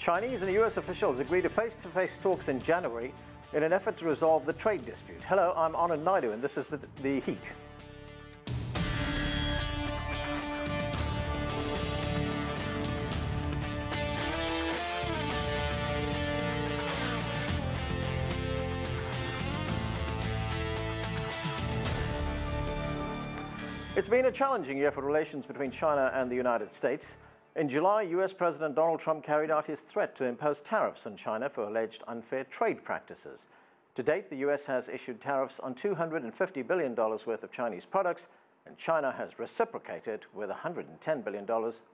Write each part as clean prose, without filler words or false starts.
Chinese and U.S. officials agreed to face-to-face talks in January in an effort to resolve the trade dispute. Hello, I'm Anand Naidu, and this is the Heat. It's been a challenging year for relations between China and the United States. In July, U.S. President Donald Trump carried out his threat to impose tariffs on China for alleged unfair trade practices. To date, the U.S. has issued tariffs on $250 billion worth of Chinese products, and China has reciprocated with $110 billion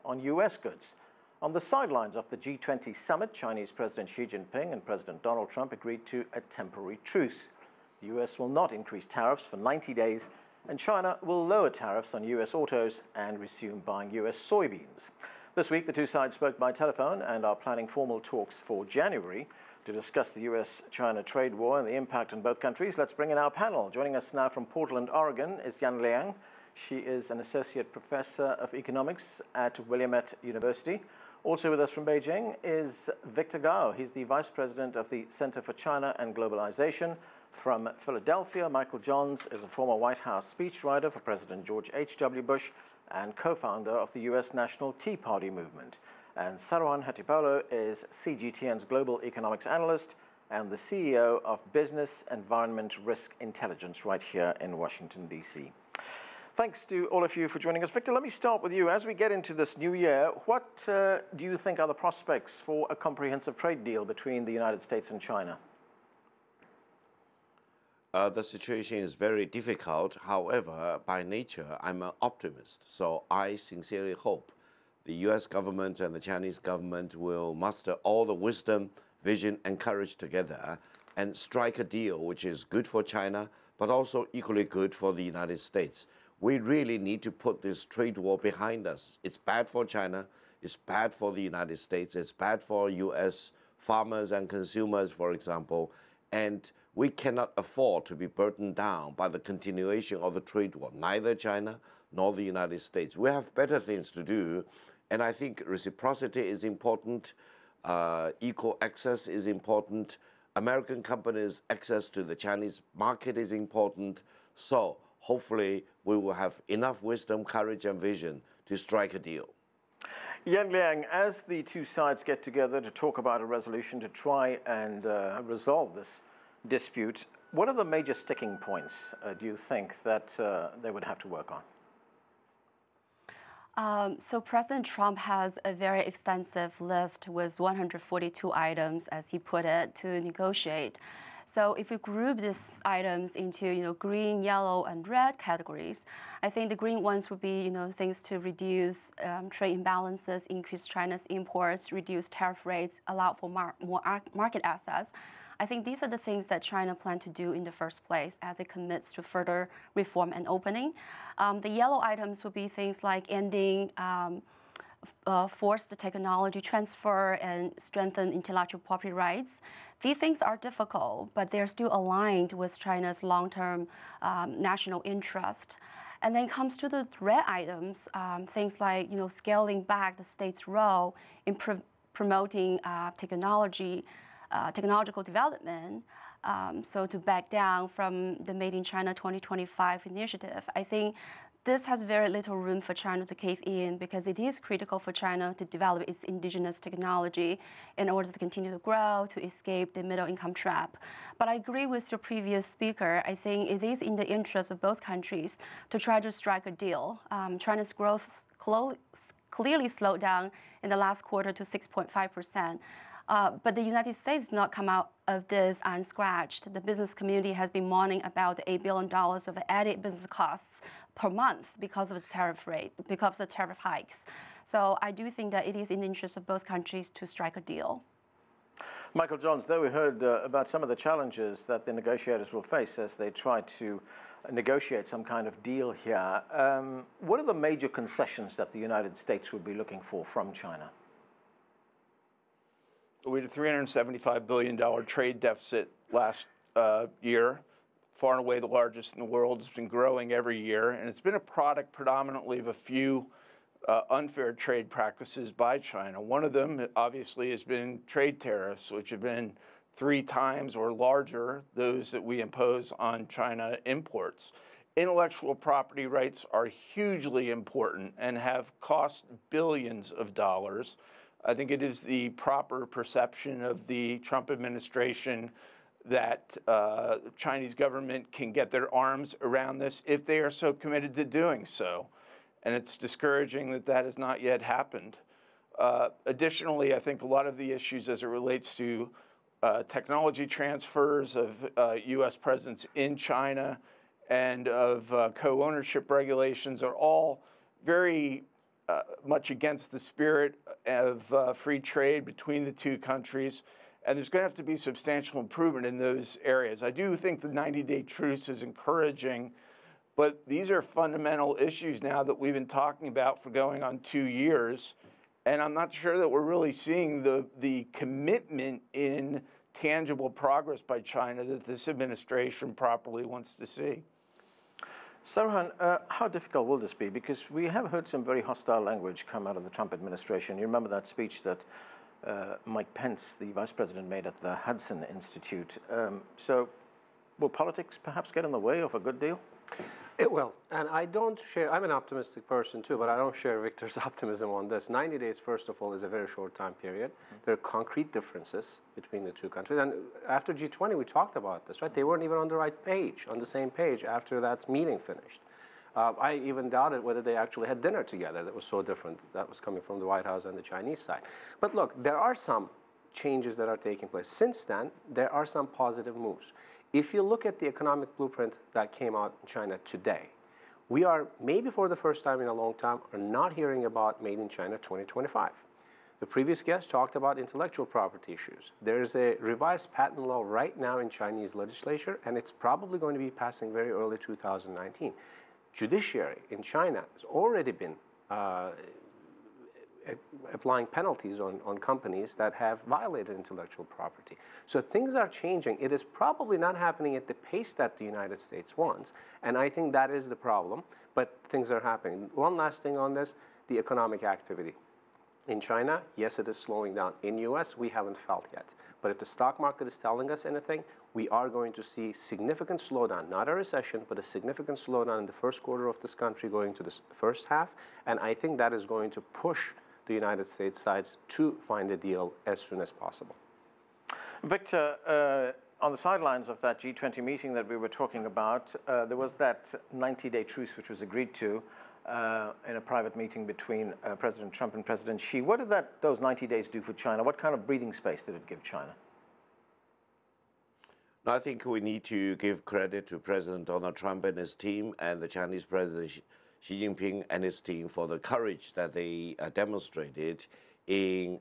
on U.S. goods. On the sidelines of the G20 Summit, Chinese President Xi Jinping and President Donald Trump agreed to a temporary truce. The U.S. will not increase tariffs for 90 days, and China will lower tariffs on U.S. autos and resume buying U.S. soybeans. This week, the two sides spoke by telephone and are planning formal talks for January to discuss the U.S.-China trade war and the impact on both countries. Let's bring in our panel. Joining us now from Portland, Oregon, is Liang. She is an associate professor of economics at Willamette University. Also with us from Beijing is Victor Gao. He's the vice president of the Center for China and Globalization. From Philadelphia, Michael Johns is a former White House speechwriter for President George H.W. Bush and co-founder of the U.S. National Tea Party movement. And Saruhan Hatipoglu is CGTN's global economics analyst and the CEO of Business Environment Risk Intelligence right here in Washington, D.C. Thanks to all of you for joining us. Victor, let me start with you. As we get into this new year, what do you think are the prospects for a comprehensive trade deal between the United States and China? The situation is very difficult. However, by nature, I'm an optimist. So I sincerely hope the U.S. government and the Chinese government will muster all the wisdom, vision, and courage together and strike a deal which is good for China, but also equally good for the United States. We really need to put this trade war behind us. It's bad for China. It's bad for the United States. It's bad for U.S. farmers and consumers, for example. And we cannot afford to be burdened down by the continuation of the trade war, neither China nor the United States. We have better things to do, and I think reciprocity is important, equal access is important, American companies' access to the Chinese market is important, so hopefully we will have enough wisdom, courage, and vision to strike a deal. Liang, as the two sides get together to talk about a resolution to try and resolve this dispute, what are the major sticking points, do you think, that they would have to work on? So President Trump has a very extensive list with 142 items, as he put it, to negotiate. So if we group these items into, green, yellow, and red categories, I think the green ones would be, things to reduce trade imbalances, increase China's imports, reduce tariff rates, allow for more market access. I think these are the things that China planned to do in the first place as it commits to further reform and opening. The yellow items would be things like ending forced technology transfer and strengthen intellectual property rights. These things are difficult, but they're still aligned with China's long-term national interest. And then comes to the red items, things like scaling back the state's role in promoting technological development, so to back down from the Made in China 2025 initiative. I think this has very little room for China to cave in because it is critical for China to develop its indigenous technology in order to continue to grow, to escape the middle income trap. But I agree with your previous speaker. I think it is in the interest of both countries to try to strike a deal. China's growth clearly slowed down in the last quarter to 6.5%. But the United States did not come out of this unscratched. The business community has been mourning about the $8 billion of added business costs per month because of the tariff rate, because of the tariff hikes. So I do think that it is in the interest of both countries to strike a deal. Michael Johns, there we heard about some of the challenges that the negotiators will face as they try to negotiate some kind of deal here. What are the major concessions that the United States would be looking for from China? We had a $375 billion trade deficit last year, far and away the largest in the world. It's been growing every year, and it's been a product predominantly of a few unfair trade practices by China. One of them obviously has been trade tariffs, which have been 3 times or larger those that we impose on China imports. Intellectual property rights are hugely important and have cost billions of dollars. I think it is the proper perception of the Trump administration that the Chinese government can get their arms around this if they are so committed to doing so. And it's discouraging that that has not yet happened. Additionally, I think a lot of the issues as it relates to technology transfers of U.S. presence in China and of co-ownership regulations are all very much against the spirit of free trade between the two countries. And there's going to have to be substantial improvement in those areas. I do think the 90-day truce is encouraging, but these are fundamental issues now that we've been talking about for going on 2 years. And I'm not sure that we're really seeing the commitment in tangible progress by China that this administration properly wants to see. Saruhan, how difficult will this be? Because we have heard some very hostile language come out of the Trump administration. You remember that speech that Mike Pence, the vice president, made at the Hudson Institute. So will politics perhaps get in the way of a good deal? It will. And I don't share, I'm an optimistic person too, but I don't share Victor's optimism on this. 90 days, first of all, is a very short time period. There are concrete differences between the two countries. And after G20, we talked about this, right? They weren't even on the right page, on the same page after that meeting finished. I even doubted whether they actually had dinner together. That was so different. That was coming from the White House and the Chinese side. But look, there are some changes that are taking place. Since then, there are some positive moves. If you look at the economic blueprint that came out in China today, we are, maybe for the first time in a long time, are not hearing about Made in China 2025. The previous guest talked about intellectual property issues. There is a revised patent law right now in Chinese legislature, and it's probably going to be passing very early 2019. Judiciary in China has already been applying penalties on companies that have violated intellectual property. So things are changing. It is probably not happening at the pace that the United States wants, and I think that is the problem, but things are happening. One last thing on this, the economic activity. In China, yes, it is slowing down. In US, we haven't felt yet. But if the stock market is telling us anything, we are going to see significant slowdown, not a recession, but a significant slowdown in the first quarter of this country going to the first half, and I think that is going to push the United States sides to find a deal as soon as possible. Victor, on the sidelines of that G20 meeting that we were talking about, there was that 90-day truce which was agreed to in a private meeting between President Trump and President Xi. What did those 90 days do for China? What kind of breathing space did it give China? I think we need to give credit to President Donald Trump and his team and the Chinese President Xi Jinping and his team for the courage that they demonstrated in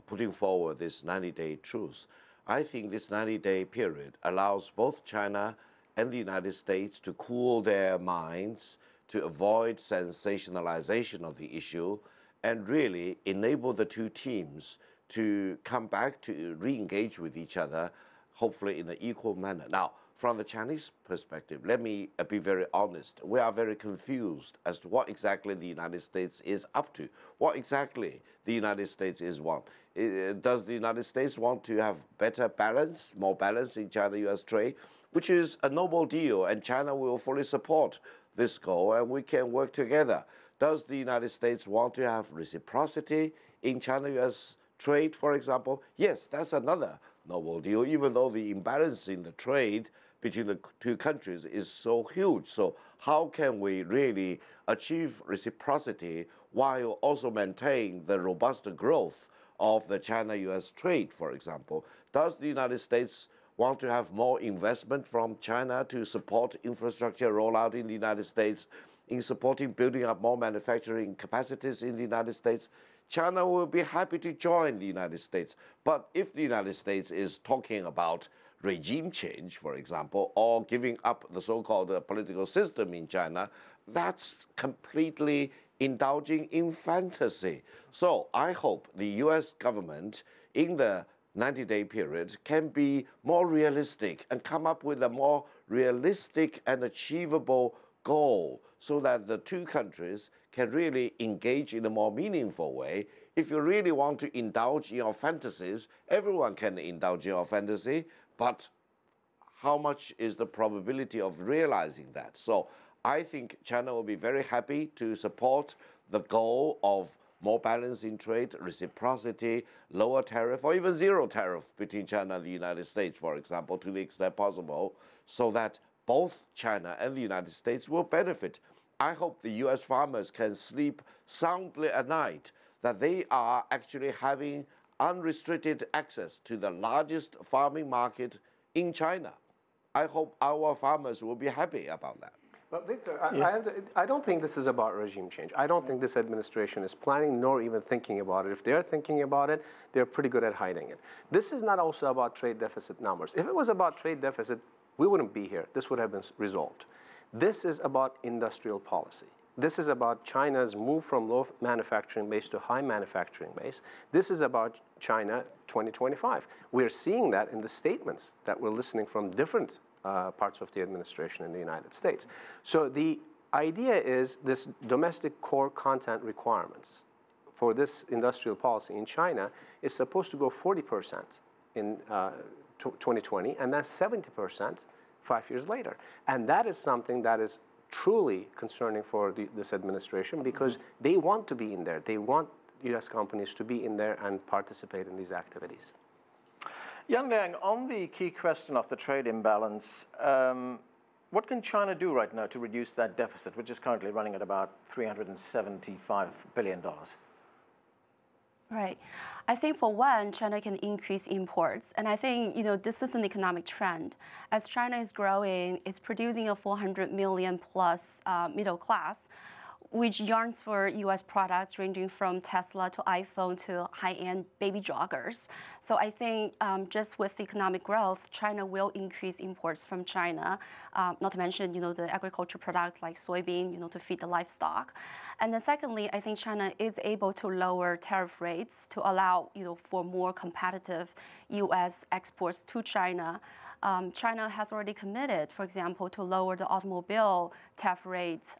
putting forward this 90-day truce. I think this 90-day period allows both China and the United States to cool their minds, to avoid sensationalization of the issue, and really enable the two teams to come back to re-engage with each other, hopefully in an equal manner. Now, from the Chinese perspective, let me be very honest. We are very confused as to what exactly the United States is up to. What exactly the United States is want. Does the United States want to have better balance, more balance in China-US trade, which is a noble deal, and China will fully support this goal, and we can work together. Does the United States want to have reciprocity in China-US trade, for example? Yes, that's another noble deal, even though the imbalance in the trade between the two countries is so huge. So how can we really achieve reciprocity while also maintain the robust growth of the China-US trade, for example? Does the United States want to have more investment from China to support infrastructure rollout in the United States, in supporting building up more manufacturing capacities in the United States? China will be happy to join the United States. But if the United States is talking about regime change, for example, or giving up the so-called political system in China, that's completely indulging in fantasy. So I hope the US government in the 90-day period can be more realistic and come up with a more realistic and achievable goal so that the two countries can really engage in a more meaningful way. If you really want to indulge in your fantasies, everyone can indulge in your fantasy, but how much is the probability of realizing that? So I think China will be very happy to support the goal of more balance in trade, reciprocity, lower tariff, or even zero tariff between China and the United States, for example, to the extent possible, so that both China and the United States will benefit. I hope the U.S. farmers can sleep soundly at night, that they are actually having unrestricted access to the largest farming market in China. I hope our farmers will be happy about that. But Victor, I don't think this is about regime change. I don't think this administration is planning nor even thinking about it. If they're thinking about it, they're pretty good at hiding it. This is not also about trade deficit numbers. If it was about trade deficit, we wouldn't be here. This would have been resolved. This is about industrial policy. This is about China's move from low manufacturing base to high manufacturing base. This is about China 2025. We're seeing that in the statements that we're listening from different parts of the administration in the United States. So the idea is this domestic core content requirements for this industrial policy in China is supposed to go 40% in 2020 and then 70% 5 years later. And that is something that is truly concerning for this administration because they want to be in there. They want U.S. companies to be in there and participate in these activities. Liang, on the key question of the trade imbalance, what can China do right now to reduce that deficit, which is currently running at about $375 billion? Right. I think for one, China can increase imports. And I think, this is an economic trend. As China is growing, it's producing a 400 million plus middle class, which yearns for U.S. products ranging from Tesla to iPhone to high-end baby joggers. So I think just with economic growth, China will increase imports from China, not to mention, the agriculture products like soybean, to feed the livestock. And then secondly, I think China is able to lower tariff rates to allow, for more competitive U.S. exports to China. China has already committed, for example, to lower the automobile tariff rates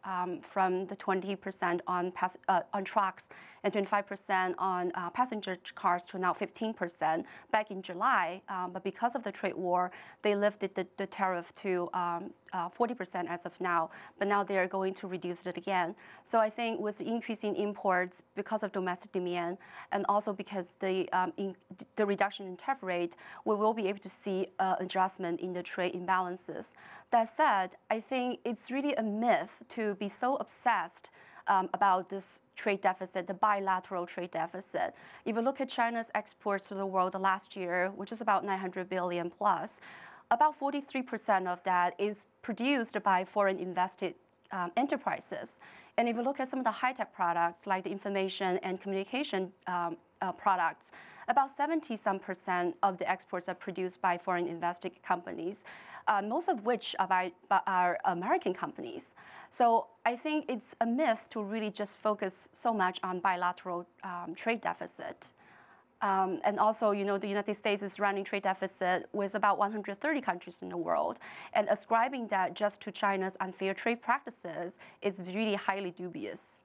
from the 20% on trucks and 25% on passenger cars to now 15% back in July. But because of the trade war, they lifted the tariff to 40% as of now. But now they are going to reduce it again. So I think with the increase in imports because of domestic demand and also because the reduction in tariff rate, we will be able to see adjustment in the trade imbalances. That said, I think it's really a myth to be so obsessed about this trade deficit, the bilateral trade deficit. If you look at China's exports to the world last year, which is about 900 billion plus, about 43% of that is produced by foreign invested enterprises. And if you look at some of the high-tech products like the information and communication products, about 70% of the exports are produced by foreign invested companies, most of which are American companies. So I think it's a myth to really just focus so much on bilateral trade deficit. And also, the United States is running trade deficit with about 130 countries in the world. And ascribing that just to China's unfair trade practices is really highly dubious.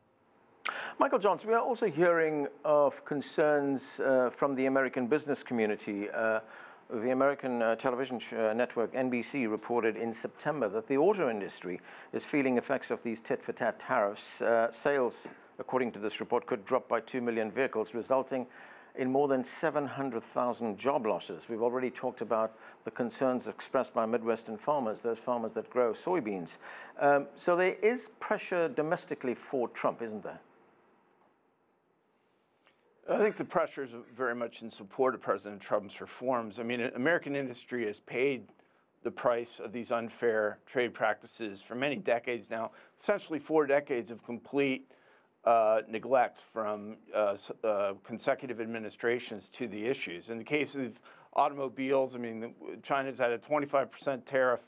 Michael Johnson, we are also hearing of concerns from the American business community. The American television network NBC reported in September that the auto industry is feeling effects of these tit-for-tat tariffs. Sales, according to this report, could drop by 2 million vehicles, resulting in more than 700,000 job losses. We've already talked about the concerns expressed by Midwestern farmers, those farmers that grow soybeans. So there is pressure domestically for Trump, isn't there? I think the pressure is very much in support of President Trump's reforms. I mean, American industry has paid the price of these unfair trade practices for many decades now, essentially 4 decades of complete neglect from consecutive administrations to the issues. In the case of automobiles, I mean, China's had a 25% tariff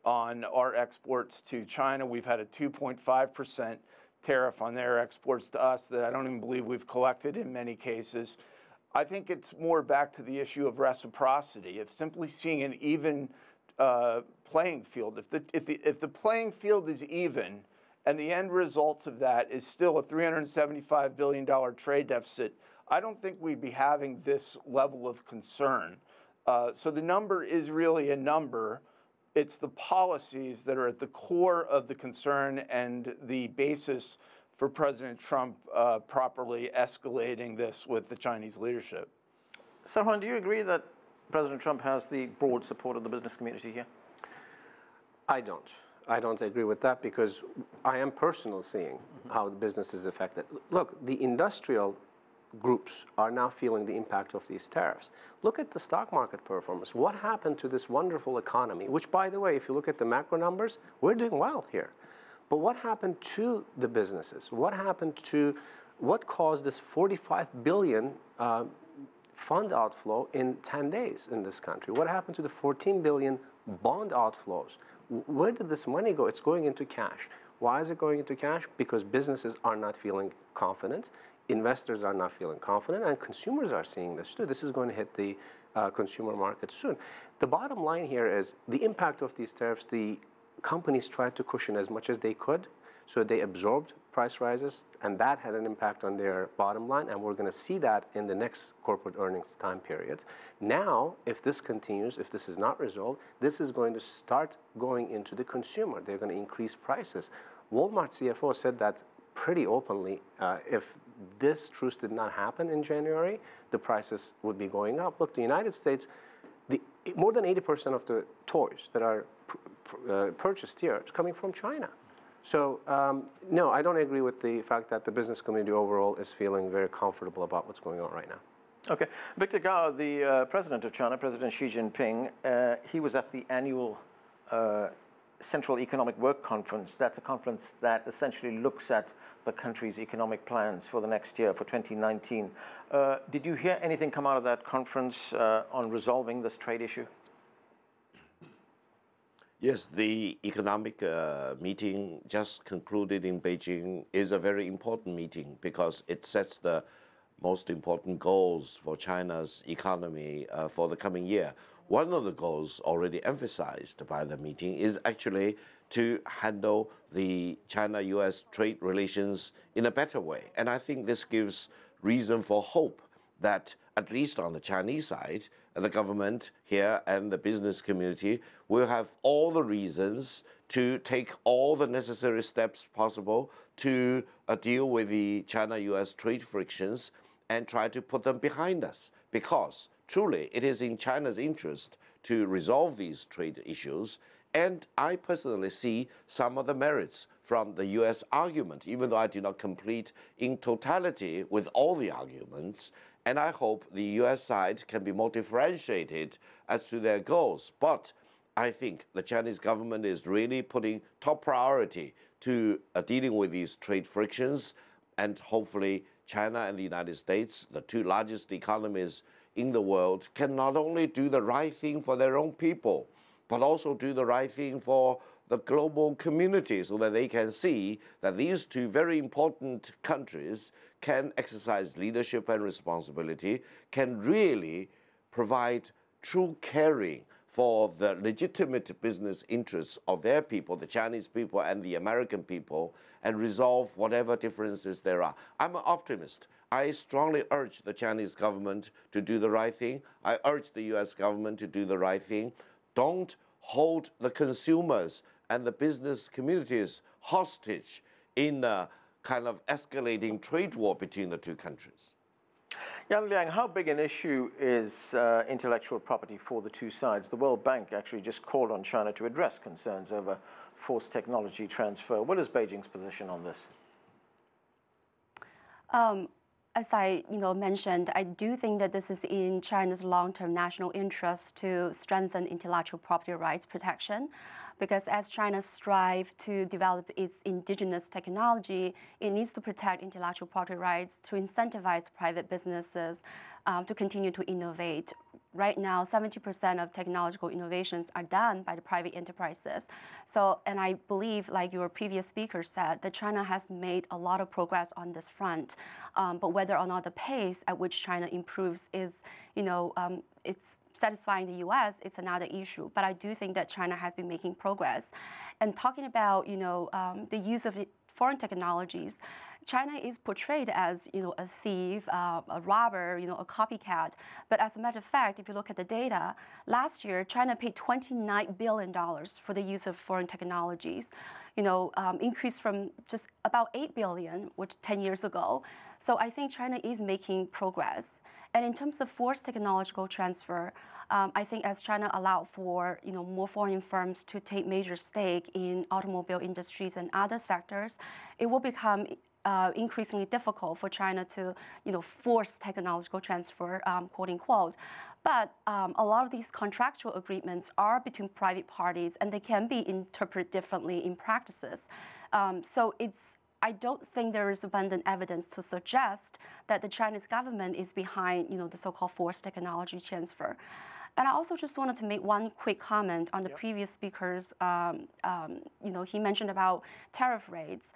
on our exports to China. We've had a 2.5% tariff on their exports to us that I don't even believe we've collected in many cases. I think it's more back to the issue of reciprocity, of simply seeing an even playing field. If the playing field is even And the end result of that is still a $375 billion trade deficit. I don't think we'd be having this level of concern. So the number is really a number. It's the policies that are at the core of the concern and the basis for President Trump properly escalating this with the Chinese leadership. Saruhan, do you agree that President Trump has the broad support of the business community here? I don't. I don't agree with that because I am personally seeing how the business is affected. Look, the industrial groups are now feeling the impact of these tariffs. Look at the stock market performance. What happened to this wonderful economy, which, by the way, if you look at the macro numbers, we're doing well here. But what happened to the businesses? What happened to what caused this 45 billion fund outflow in 10 days in this country? What happened to the 14 billion bond outflows? Where did this money go? It's going into cash. Why is it going into cash? Because businesses are not feeling confident, investors are not feeling confident, and consumers are seeing this too. This is going to hit the consumer market soon. The bottom line here is the impact of these tariffs, the companies tried to cushion as much as they could, so they absorbed price rises, and that had an impact on their bottom line, and we're going to see that in the next corporate earnings time period. Now, if this continues, if this is not resolved, this is going to start going into the consumer. They're going to increase prices. Walmart CFO said that pretty openly. If this truce did not happen in January, the prices would be going up. Look, the United States, more than 80% of the toys that are purchased here is coming from China. So, no, I don't agree with the fact that the business community overall is feeling very comfortable about what's going on right now. Okay. Victor Gao, the president of China, President Xi Jinping, he was at the annual Central Economic Work Conference. That's a conference that essentially looks at the country's economic plans for the next year, for 2019. Did you hear anything come out of that conference on resolving this trade issue? Yes, the economic meeting just concluded in Beijing is a very important meeting because it sets the most important goals for China's economy for the coming year. One of the goals already emphasized by the meeting is actually to handle the China-US trade relations in a better way. And I think this gives reason for hope that at least on the Chinese side, the government here and the business community will have all the reasons to take all the necessary steps possible to deal with the China-US trade frictions and try to put them behind us. Because truly, it is in China's interest to resolve these trade issues. And I personally see some of the merits from the US argument, even though I do not complete in totality with all the arguments. And I hope the US side can be more differentiated as to their goals. But I think the Chinese government is really putting top priority to dealing with these trade frictions. And hopefully China and the United States, the two largest economies in the world, can not only do the right thing for their own people, but also do the right thing for the global community so that they can see that these two very important countries can exercise leadership and responsibility, can really provide true caring for the legitimate business interests of their people, the Chinese people and the American people, and resolve whatever differences there are. I'm an optimist. I strongly urge the Chinese government to do the right thing. I urge the US government to do the right thing. Don't hold the consumers and the business communities hostage in a kind of escalating trade war between the two countries. Liang, how big an issue is intellectual property for the two sides? The World Bank actually just called on China to address concerns over forced technology transfer. What is Beijing's position on this? As I mentioned, I do think that this is in China's long-term national interest to strengthen intellectual property rights protection, because as China strives to develop its indigenous technology, it needs to protect intellectual property rights to incentivize private businesses to continue to innovate. right now 70% of technological innovations are done by the private enterprises. So, and I believe, like your previous speaker said, that China has made a lot of progress on this front. But whether or not the pace at which China improves is, it's satisfying the U.S., it's another issue. But I do think that China has been making progress. And talking about, the use of foreign technologies, China is portrayed as, a thief, a robber, a copycat. But as a matter of fact, if you look at the data, last year, China paid $29 billion for the use of foreign technologies, increased from just about $8 billion, which 10 years ago. So I think China is making progress. And in terms of forced technological transfer, I think as China allowed for more foreign firms to take major stake in automobile industries and other sectors, it will become increasingly difficult for China to force technological transfer, quote unquote. But a lot of these contractual agreements are between private parties, and they can be interpreted differently in practices. So I don't think there is abundant evidence to suggest that the Chinese government is behind, the so-called forced technology transfer. And I also just wanted to make one quick comment on the previous speakers. He mentioned about tariff rates.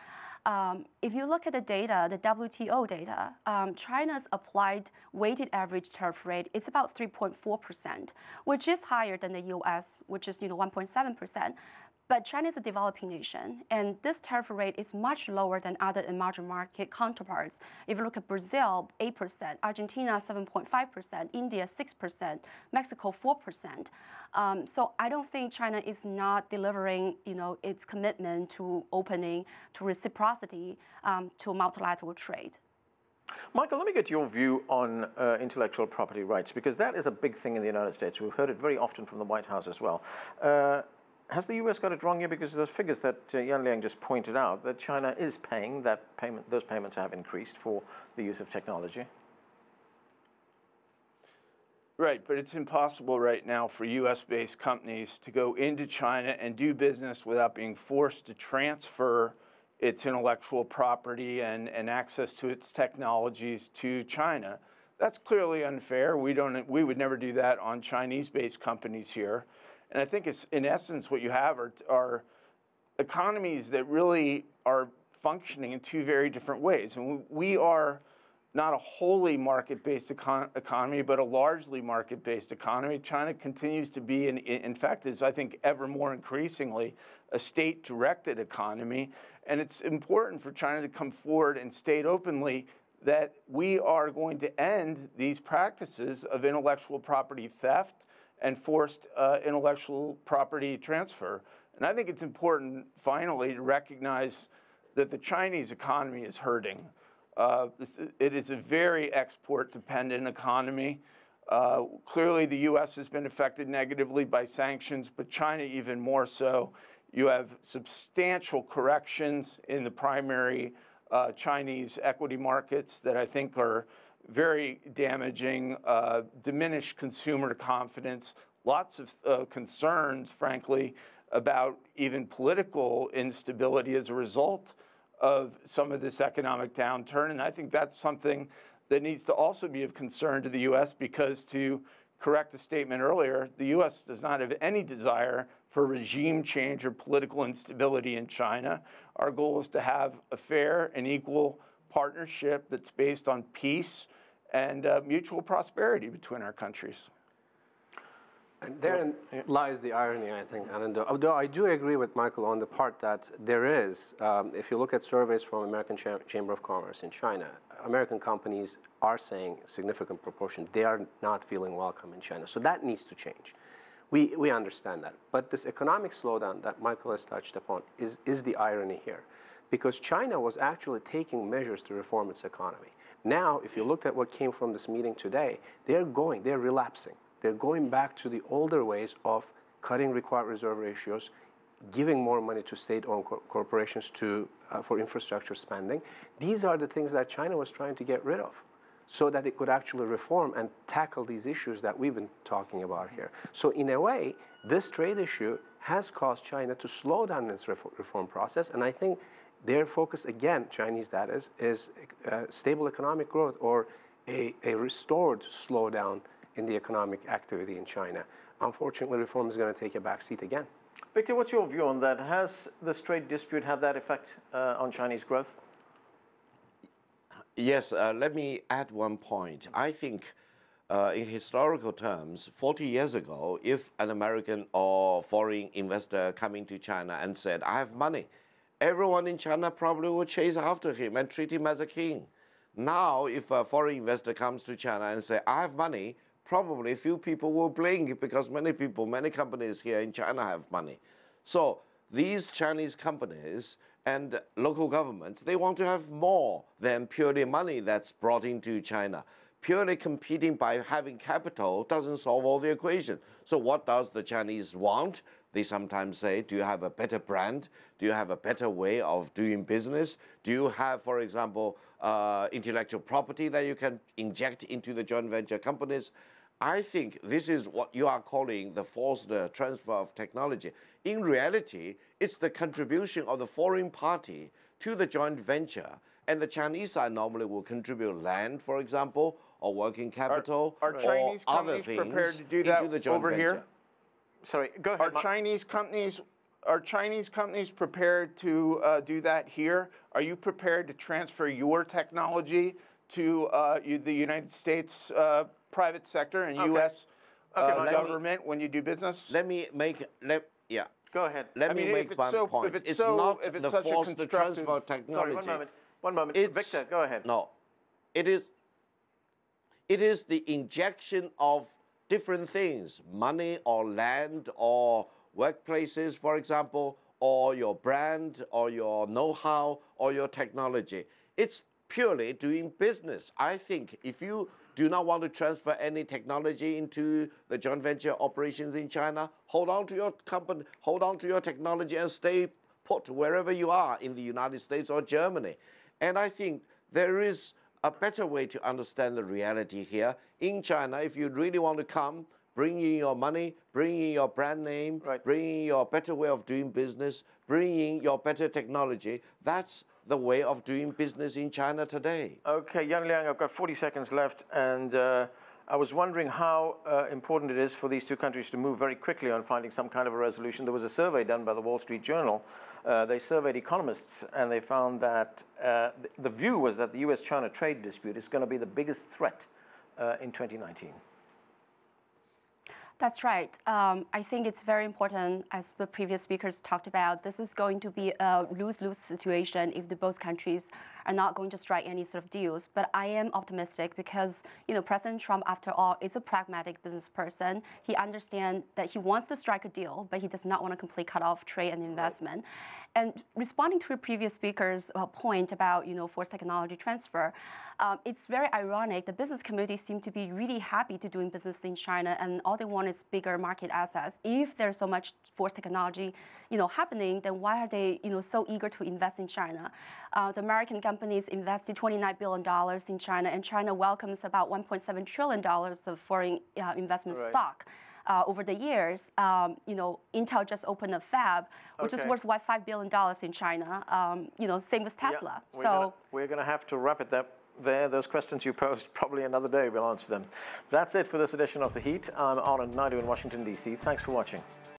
If you look at the data, the WTO data, China's applied weighted average tariff rate, it's about 3.4%, which is higher than the U.S., which is 1.7%. But China is a developing nation, and this tariff rate is much lower than other emerging market counterparts. If you look at Brazil, 8%, Argentina, 7.5%, India, 6%, Mexico, 4%. So I don't think China is not delivering, its commitment to opening, to reciprocity, to multilateral trade. Michael, let me get your view on intellectual property rights, because that is a big thing in the United States. We've heard it very often from the White House as well. Has the U.S. got it wrong here? Because those figures that Liang just pointed out, that China is paying, those payments have increased for the use of technology. Right, but it's impossible right now for U.S.-based companies to go into China and do business without being forced to transfer its intellectual property and access to its technologies to China. That's clearly unfair. We would never do that on Chinese-based companies here. And I think it's, in essence, what you have are economies that really are functioning in two very different ways. And we are not a wholly market-based economy, but a largely market-based economy. China continues to be, in fact, is, I think, ever more increasingly a state-directed economy. And it's important for China to come forward and state openly that we are going to end these practices of intellectual property theft and forced intellectual property transfer. And I think it's important, finally, to recognize that the Chinese economy is hurting. It is a very export-dependent economy. Clearly, the U.S. has been affected negatively by sanctions, but China even more so. You have substantial corrections in the primary Chinese equity markets that I think are very damaging, diminished consumer confidence, lots of concerns, frankly, about even political instability as a result of some of this economic downturn. And I think that's something that needs to also be of concern to the U.S. because, to correct a statement earlier, the U.S. does not have any desire for regime change or political instability in China. Our goal is to have a fair and equal partnership that's based on peace and mutual prosperity between our countries. And therein lies the irony, I think, Anand. Although I do agree with Michael on the part that there is, if you look at surveys from American Chamber of Commerce in China, American companies are saying a significant proportion they are not feeling welcome in China. So that needs to change. We understand that. But this economic slowdown that Michael has touched upon is the irony here. Because China was actually taking measures to reform its economy. Now, if you looked at what came from this meeting today, they're relapsing. They're going back to the older ways of cutting required reserve ratios, giving more money to state-owned corporations for infrastructure spending. These are the things that China was trying to get rid of so that it could actually reform and tackle these issues that we've been talking about here. So in a way, this trade issue has caused China to slow down its reform process, and I think their focus, again, Chinese that is stable economic growth or a restored slowdown in the economic activity in China. Unfortunately, reform is going to take a backseat again. Victor, what's your view on that? Has this trade dispute had that effect on Chinese growth? Yes, let me add one point. I think in historical terms, 40 years ago, if an American or foreign investor coming to China and said, I have money, everyone in China probably would chase after him and treat him as a king. Now, if a foreign investor comes to China and say, I have money, probably few people will blink because many people, many companies here in China have money. So these Chinese companies and local governments, they want to have more than purely money that's brought into China. Purely competing by having capital doesn't solve all the equation. So what does the Chinese want? They sometimes say, do you have a better brand? Do you have a better way of doing business? Do you have, for example, intellectual property that you can inject into the joint venture companies? I think this is what you are calling the forced transfer of technology. In reality, it's the contribution of the foreign party to the joint venture. And the Chinese side normally will contribute land, for example, or working capital, are Chinese or other companies things prepared to do that into the joint over venture. here? Sorry, go ahead. Are Chinese companies prepared to do that here? Are you prepared to transfer your technology to the United States private sector and U.S. government when you do business? Let me make, yeah. Go ahead. Let me make one point. It's not the forced transfer of technology. Sorry, one moment. Victor, go ahead. No, it is the injection of different things, money or land or workplaces, for example, or your brand or your know-how or your technology. It's purely doing business. I think if you do not want to transfer any technology into the joint venture operations in China, hold on to your company, hold on to your technology and stay put wherever you are in the United States or Germany. And I think there is a better way to understand the reality here. In China, if you really want to come, bring in your money, bring in your brand name, bring in your better way of doing business, bring in your better technology, that's the way of doing business in China today. Okay, Yan Liang, I've got 40 seconds left, and I was wondering how important it is for these two countries to move very quickly on finding some kind of a resolution. There was a survey done by the Wall Street Journal. They surveyed economists, and they found that the view was that the U.S. China trade dispute is going to be the biggest threat in 2019. That's right. I think it's very important, as the previous speakers talked about, this is going to be a lose-lose situation if both countries are not going to strike any sort of deals. But I am optimistic because, President Trump, after all, is a pragmatic business person. He understands that he wants to strike a deal, but he does not want to completely cut off trade and investment. And responding to a previous speaker's point about, forced technology transfer, it's very ironic. The business community seems to be really happy to doing business in China, and all they want is bigger market access. If there's so much forced technology, happening, then why are they, so eager to invest in China? The American companies invested $29 billion in China, and China welcomes about $1.7 trillion of foreign investment stock. Over the years, Intel just opened a fab, which is worth $5 billion in China. Same with Tesla. Yeah, we're going to have to wrap it up there. Those questions you posed, probably another day we'll answer them. That's it for this edition of The Heat. I'm Anand Naidu in Washington, D.C. Thanks for watching.